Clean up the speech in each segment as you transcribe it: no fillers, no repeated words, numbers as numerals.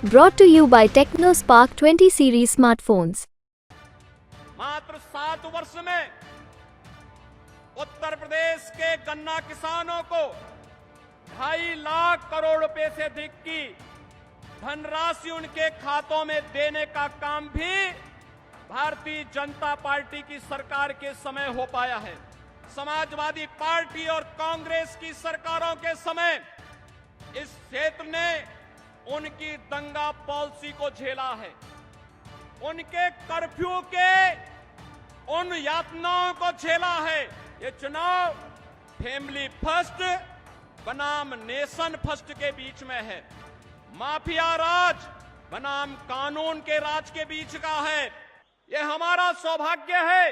Brought to you by TechnoSpark 20 series smartphones. मात्र 7 वर्ष में उत्तर प्रदेश के गन्ना किसानों को 2.5 लाख करोड़ रुपए से अधिक की धनराशि उनके खातों में देने का काम भी भारतीय जनता पार्टी की सरकार के समय हो पाया है। समाजवादी पार्टी और कांग्रेस की सरकारों के समय इस क्षेत्र ने उनकी दंगा पॉलिसी को झेला है। उनके कर्फ्यू के उन यातनाओं को झेला है। ये चुनाव फैमिली फर्स्ट बनाम नेशन फर्स्ट के बीच में है। माफिया राज बनाम कानून के राज के बीच का है। ये हमारा सौभाग्य है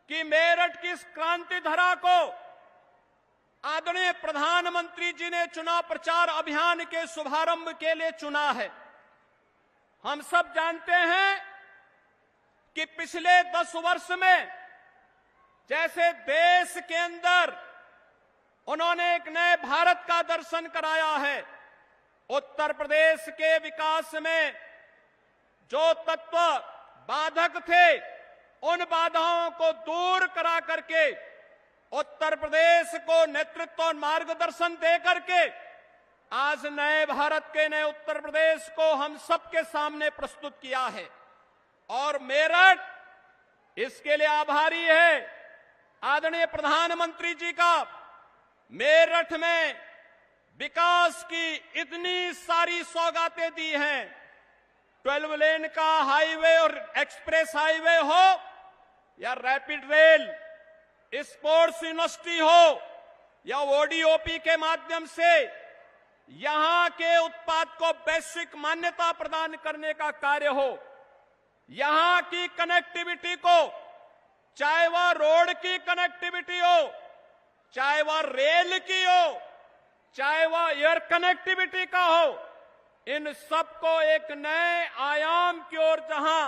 कि मेरठ की इस क्रांति धरा को आदरणीय प्रधानमंत्री जी ने चुनाव प्रचार अभियान के शुभारंभ के लिए चुना है। हम सब जानते हैं कि पिछले 10 वर्ष में जैसे देश के अंदर उन्होंने एक नए भारत का दर्शन कराया है, उत्तर प्रदेश के विकास में जो तत्व बाधक थे उन बाधाओं को दूर करा करके उत्तर प्रदेश को नेतृत्व और मार्गदर्शन दे करके आज नए भारत के नए उत्तर प्रदेश को हम सबके सामने प्रस्तुत किया है। और मेरठ इसके लिए आभारी है आदरणीय प्रधानमंत्री जी का। मेरठ में विकास की इतनी सारी सौगातें दी हैं, 12 लेन का हाईवे और एक्सप्रेस हाईवे हो या रैपिड रेल, स्पोर्ट्स यूनिवर्सिटी हो या ओडीओपी के माध्यम से यहां के उत्पाद को वैश्विक मान्यता प्रदान करने का कार्य हो, यहां की कनेक्टिविटी को, चाहे वह रोड की कनेक्टिविटी हो, चाहे वह रेल की हो, चाहे वह एयर कनेक्टिविटी का हो, इन सबको एक नए आयाम की ओर जहां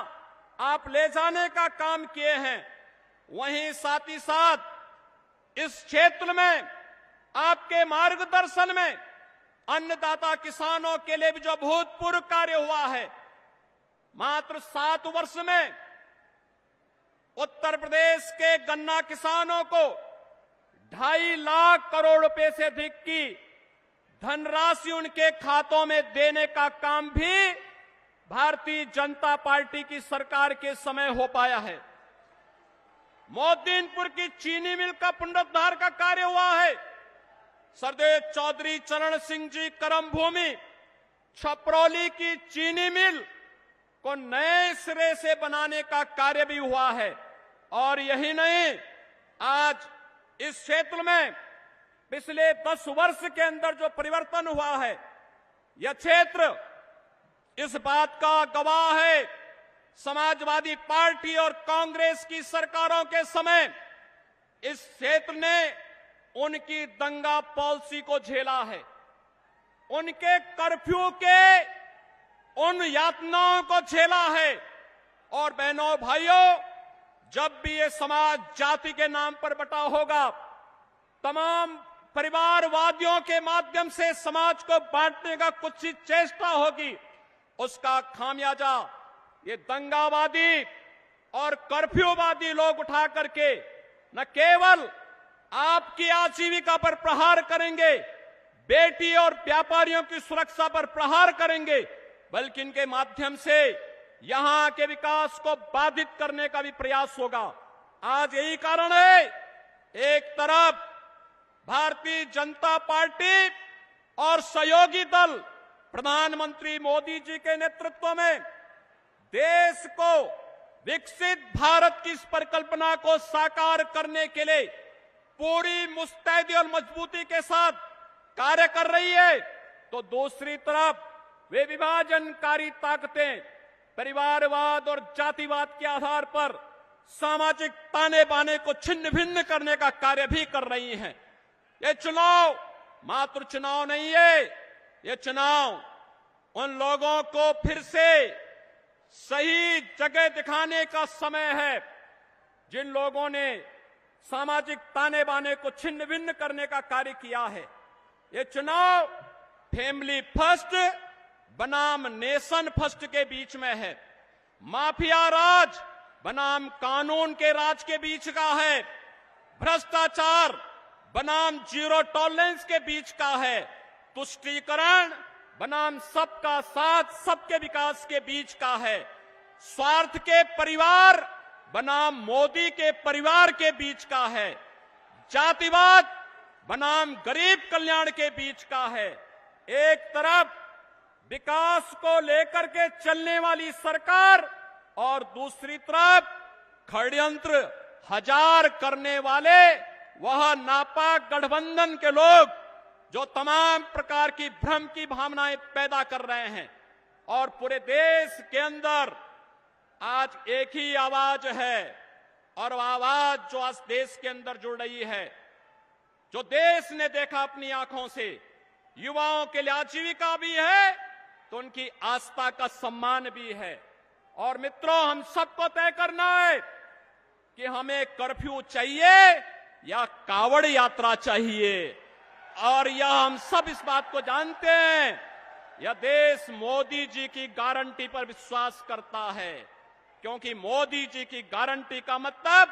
आप ले जाने का काम किए हैं, वहीं साथ ही साथ इस क्षेत्र में आपके मार्गदर्शन में अन्नदाता किसानों के लिए भी जो अभूतपूर्व कार्य हुआ है। मात्र 7 वर्ष में उत्तर प्रदेश के गन्ना किसानों को 2.5 लाख करोड़ रुपए से अधिक की धनराशि उनके खातों में देने का काम भी भारतीय जनता पार्टी की सरकार के समय हो पाया है। मोदीनपुर की चीनी मिल का पुनरुद्धार का कार्य हुआ है। सरदेव चौधरी चरण सिंह जी कर्म भूमि छपरौली की चीनी मिल को नए सिरे से बनाने का कार्य भी हुआ है। और यही नहीं, आज इस क्षेत्र में पिछले 10 वर्ष के अंदर जो परिवर्तन हुआ है, यह क्षेत्र इस बात का गवाह है। समाजवादी पार्टी और कांग्रेस की सरकारों के समय इस क्षेत्र ने उनकी दंगा पॉलिसी को झेला है। उनके कर्फ्यू के उन यातनाओं को झेला है। और बहनों भाइयों, जब भी ये समाज जाति के नाम पर बटा होगा, तमाम परिवारवादियों के माध्यम से समाज को बांटने का कुछ ही चेष्टा होगी, उसका खामियाजा ये दंगावादी और कर्फ्यूवादी लोग उठा करके न केवल आपकी आजीविका पर प्रहार करेंगे, बेटी और व्यापारियों की सुरक्षा पर प्रहार करेंगे, बल्कि इनके माध्यम से यहां के विकास को बाधित करने का भी प्रयास होगा। आज यही कारण है, एक तरफ भारतीय जनता पार्टी और सहयोगी दल प्रधानमंत्री मोदी जी के नेतृत्व में देश को विकसित भारत की इस परिकल्पना को साकार करने के लिए पूरी मुस्तैदी और मजबूती के साथ कार्य कर रही है, तो दूसरी तरफ वे विभाजनकारी ताकतें परिवारवाद और जातिवाद के आधार पर सामाजिक ताने बाने को छिन्न भिन्न करने का कार्य भी कर रही हैं। ये चुनाव मात्र चुनाव नहीं है, ये चुनाव उन लोगों को फिर से सही जगह दिखाने का समय है जिन लोगों ने सामाजिक ताने बाने को छिन्न भिन्न करने का कार्य किया है। ये चुनाव फैमिली फर्स्ट बनाम नेशन फर्स्ट के बीच में है। माफिया राज बनाम कानून के राज के बीच का है। भ्रष्टाचार बनाम जीरो टॉलरेंस के बीच का है। तुष्टीकरण बनाम सबका साथ सबके विकास के बीच का है। स्वार्थ के परिवार बनाम मोदी के परिवार के बीच का है। जातिवाद बनाम गरीब कल्याण के बीच का है। एक तरफ विकास को लेकर के चलने वाली सरकार और दूसरी तरफ षड्यंत्र हजार करने वाले वह नापाक गठबंधन के लोग जो तमाम प्रकार की भ्रम की भावनाएं पैदा कर रहे हैं। और पूरे देश के अंदर आज एक ही आवाज है, और वह आवाज जो आज देश के अंदर जुड़ रही है, जो देश ने देखा अपनी आंखों से, युवाओं के लिए आजीविका भी है तो उनकी आस्था का सम्मान भी है। और मित्रों, हम सबको तय करना है कि हमें कर्फ्यू चाहिए या कावड़ यात्रा चाहिए। और यह हम सब इस बात को जानते हैं, यह देश मोदी जी की गारंटी पर विश्वास करता है, क्योंकि मोदी जी की गारंटी का मतलब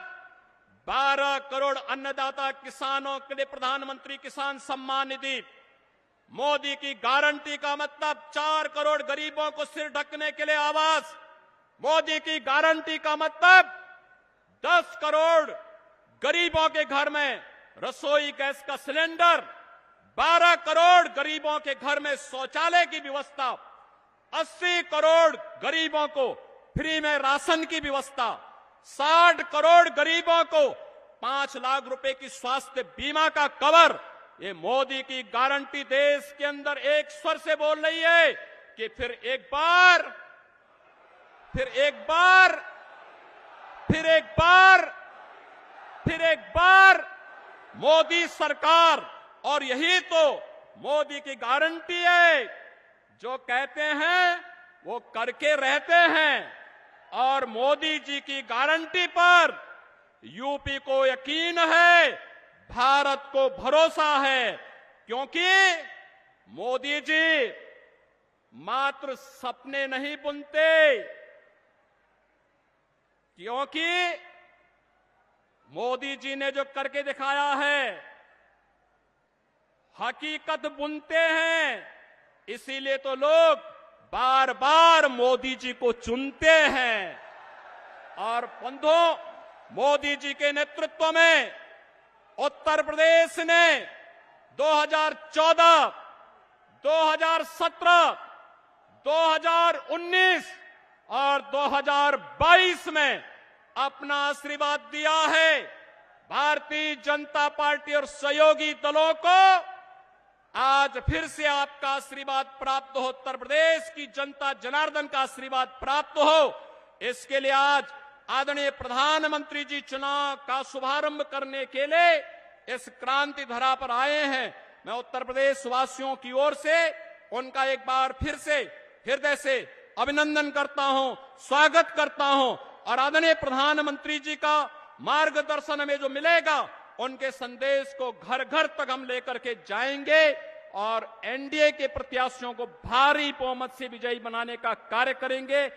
12 करोड़ अन्नदाता किसानों के लिए प्रधानमंत्री किसान सम्मान निधि। मोदी की गारंटी का मतलब 4 करोड़ गरीबों को सिर ढकने के लिए आवास। मोदी की गारंटी का मतलब 10 करोड़ गरीबों के घर में रसोई गैस का सिलेंडर, 12 करोड़ गरीबों के घर में शौचालय की व्यवस्था, 80 करोड़ गरीबों को फ्री में राशन की व्यवस्था, 60 करोड़ गरीबों को 5 लाख रुपए की स्वास्थ्य बीमा का कवर। ये मोदी की गारंटी देश के अंदर एक स्वर से बोल रही है कि फिर एक बार मोदी सरकार। और यही तो मोदी की गारंटी है, जो कहते हैं वो करके रहते हैं। और मोदी जी की गारंटी पर यूपी को यकीन है, भारत को भरोसा है, क्योंकि मोदी जी मात्र सपने नहीं बुनते, क्योंकि मोदी जी ने जो करके दिखाया है हकीकत बुनते हैं। इसीलिए तो लोग बार बार मोदी जी को चुनते हैं। और बंधुओं, मोदी जी के नेतृत्व में उत्तर प्रदेश ने 2014, 2017, 2019 और 2022 में अपना आशीर्वाद दिया है। भारतीय जनता पार्टी और सहयोगी दलों को आज फिर से आपका आशीर्वाद प्राप्त हो, उत्तर प्रदेश की जनता जनार्दन का आशीर्वाद प्राप्त हो। इसके लिए आज आदरणीय प्रधानमंत्री जी चुनाव का शुभारंभ करने के लिए इस क्रांति धरा पर आए हैं। मैं उत्तर प्रदेश वासियों की ओर से उनका एक बार फिर से हृदय से अभिनंदन करता हूं, स्वागत करता हूं। और आदरणीय प्रधानमंत्री जी का मार्गदर्शन हमें जो मिलेगा, उनके संदेश को घर घर तक हम लेकर के जाएंगे और एनडीए के प्रत्याशियों को भारी बहुमत से विजयी बनाने का कार्य करेंगे।